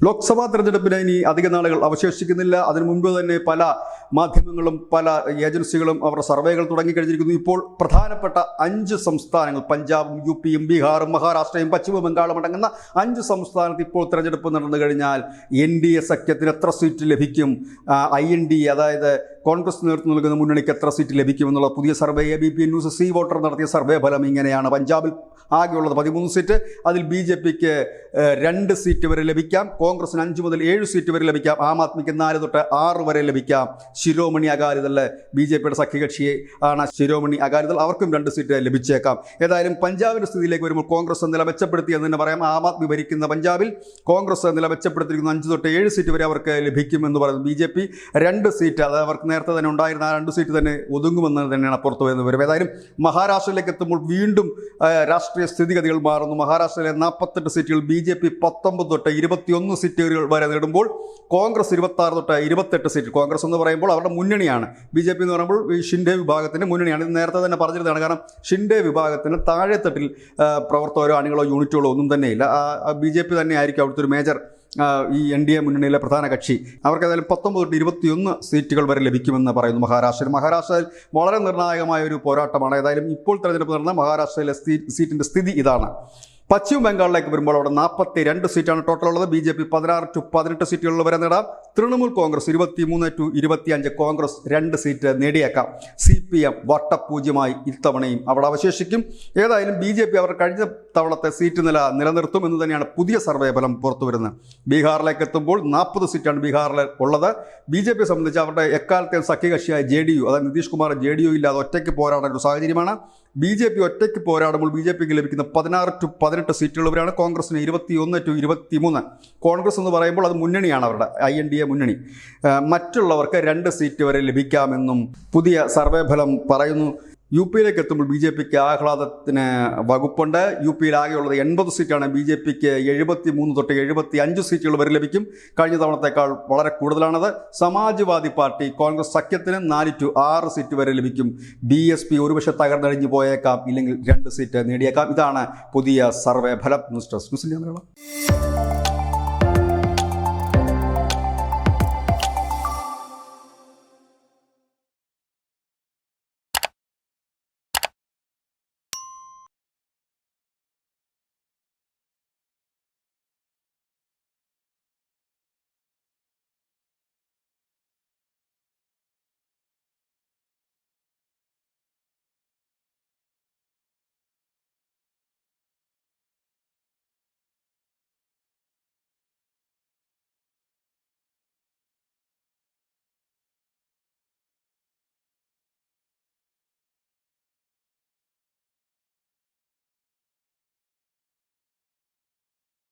ലോക്സഭാ തെരഞ്ഞെടുപ്പിന് ഇനി അധിക നാളുകൾ അവശേഷിക്കുന്നില്ല. അതിനു മുൻപ് തന്നെ പല മാധ്യമങ്ങളും പല ഏജൻസികളും അവരുടെ സർവേകൾ തുടങ്ങിക്കഴിഞ്ഞിരിക്കുന്നു. ഇപ്പോൾ പ്രധാനപ്പെട്ട 5 സംസ്ഥാനങ്ങൾ, പഞ്ചാബും യുപിയും ബീഹാറും മഹാരാഷ്ട്രയും പശ്ചിമ ബംഗാളും അടങ്ങുന്ന 5 സംസ്ഥാനത്ത് ഇപ്പോൾ തെരഞ്ഞെടുപ്പ് നടന്നു കഴിഞ്ഞാൽ NDA സഖ്യത്തിന് എത്ര സീറ്റ് ലഭിക്കും, INDA അതായത് കോൺഗ്രസ് നേതൃത്വം നൽകുന്ന മുന്നണിക്ക് എത്ര സീറ്റ് ലഭിക്കുമെന്നുള്ള പുതിയ survey ABP news C voter നടത്തിയ സർവേ ഫലം ഇങ്ങനെയാണ്. പഞ്ചാബിൽ ആകെയുള്ളത് 13 സീറ്റ്. അതിൽ BJPക്ക് 2 സീറ്റ് വരെ ലഭിക്കാം, കോൺഗ്രസിന് 5 മുതൽ 7 സീറ്റ് വരെ ലഭിക്കാം, ആം ആദ്മിക്ക് 4 തൊട്ട് 6 വരെ ലഭിക്കാം. ശിരോമണി അകാലിദൾ BJPയുടെ സഖ്യകക്ഷിയെ ആണ് ശിരോമണി അകാലിദൾ, അവർക്കും 2 സീറ്റ് ലഭിച്ചേക്കാം. ഏതായാലും പഞ്ചാബിൻ്റെ സ്ഥിതിയിലേക്ക് വരുമ്പോൾ കോൺഗ്രസ് നില മെച്ചപ്പെടുത്തി എന്ന് തന്നെ പറയാം. ആം ആദ്മി ഭരിക്കുന്ന പഞ്ചാബിൽ കോൺഗ്രസ് നില മെച്ചപ്പെടുത്തിയിരിക്കുന്നു. 5 തൊട്ട് 7 സീറ്റ് വരെ അവർക്ക് ലഭിക്കുമെന്ന് പറയുന്നു. BJP 2 സീറ്റ്, അതായത് അവർക്ക് നേരത്തെ തന്നെ ഉണ്ടായിരുന്ന ആ 2 സീറ്റ് തന്നെ ഒതുങ്ങുമെന്ന് തന്നെയാണ് പുറത്തു വരുന്നത് വരും. ഏതായാലും മഹാരാഷ്ട്രയിലേക്ക് എത്തുമ്പോൾ വീണ്ടും രാഷ്ട്രീയ സ്ഥിതിഗതികൾ മാറുന്നു. മഹാരാഷ്ട്രയിലെ 48 സീറ്റുകൾ BJP 19 തൊട്ട് 21 സീറ്റുകൾ വരെ നേടുമ്പോൾ കോൺഗ്രസ് 26 തൊട്ട് 28 സീറ്റ്. കോൺഗ്രസ് എന്ന് പറയുമ്പോൾ അവരുടെ മുന്നണിയാണ്. BJP എന്ന് പറയുമ്പോൾ ഈ ഷിൻഡെ വിഭാഗത്തിൻ്റെ മുന്നണിയാണ്. ഇത് നേരത്തെ തന്നെ പറഞ്ഞിരുന്നതാണ്. കാരണം ഷിൻഡെ വിഭാഗത്തിന് താഴെത്തട്ടിൽ പ്രവർത്തകരോ അണികളോ യൂണിറ്റുകളോ ഒന്നും തന്നെയില്ല. BJP തന്നെ ആയിരിക്കും അവിടുത്തെ ഒരു മേജർ ഈ NDA മുന്നണിയിലെ പ്രധാന കക്ഷി. അവർക്ക് ഏതായാലും 19 തൊട്ട് 21 സീറ്റുകൾ വരെ ലഭിക്കുമെന്ന് പറയുന്നു. മഹാരാഷ്ട്രയിൽ വളരെ നിർണായകമായ ഒരു പോരാട്ടമാണ്. ഏതായാലും ഇപ്പോൾ തെരഞ്ഞെടുപ്പ് നടന്ന മഹാരാഷ്ട്രയിലെ സീറ്റിൻ്റെ സ്ഥിതി ഇതാണ്. പശ്ചിമ ബംഗാളിലേക്ക് വരുമ്പോൾ അവിടെ 42 സീറ്റാണ് ടോട്ടൽ ഉള്ളത്. BJP 16 to 18 സീറ്റുകളിൽ വരെ നേടാം. തൃണമൂൽ കോൺഗ്രസ് 23 to 25, കോൺഗ്രസ് 2 സീറ്റ് നേടിയേക്കാം. CPM വട്ടപൂജ്യമായി ഇത്തവണയും അവിടെ അവശേഷിക്കും. ഏതായാലും BJP അവർ കഴിഞ്ഞ തവണത്തെ സീറ്റ് നിലനിർത്തും എന്ന് തന്നെയാണ് പുതിയ സർവേ ഫലം പുറത്തു വരുന്നത്. ബീഹാറിലേക്ക് എത്തുമ്പോൾ 40 സീറ്റാണ് ബീഹാറിൽ ഉള്ളത്. BJP സംബന്ധിച്ച് അവരുടെ എക്കാലത്തെയും സഖ്യകക്ഷിയായ JDU, അതായത് നിതീഷ് കുമാർ JDU ഇല്ലാതെ ഒറ്റയ്ക്ക് പോരാടുന്ന ഒരു സാഹചര്യമാണ്. BJP ഒറ്റയ്ക്ക് പോരാടുമ്പോൾ BJPക്ക് ലഭിക്കുന്ന 16 to 18 സീറ്റുള്ളവരാണ്. കോൺഗ്രസിന് 21 to 23. കോൺഗ്രസ് എന്ന് പറയുമ്പോൾ അത് മുന്നണിയാണ്, അവരുടെ INDA മുന്നണി. മറ്റുള്ളവർക്ക് 2 സീറ്റ് വരെ ലഭിക്കാമെന്നും പുതിയ സർവേ ഫലം പറയുന്നു. UPയിലേക്ക് എത്തുമ്പോൾ BJPക്ക് ആഹ്ലാദത്തിന് വകുപ്പുണ്ട്. UPയിൽ ആകെയുള്ളത് 80 സീറ്റാണ്. BJPക്ക് 73 തൊട്ട് 75 സീറ്റുകൾ വരെ ലഭിക്കും. കഴിഞ്ഞ തവണത്തേക്കാൾ വളരെ കൂടുതലാണത്. സമാജ്വാദി പാർട്ടി കോൺഗ്രസ് സഖ്യത്തിന് 4 to 6 സീറ്റ് വരെ ലഭിക്കും. BSP ഒരുപക്ഷെ തകർന്നടിഞ്ഞു പോയേക്കാം, ഇല്ലെങ്കിൽ 2 സീറ്റ് നേടിയേക്കാം. ഇതാണ് പുതിയ സർവേ ഫലം. News desk.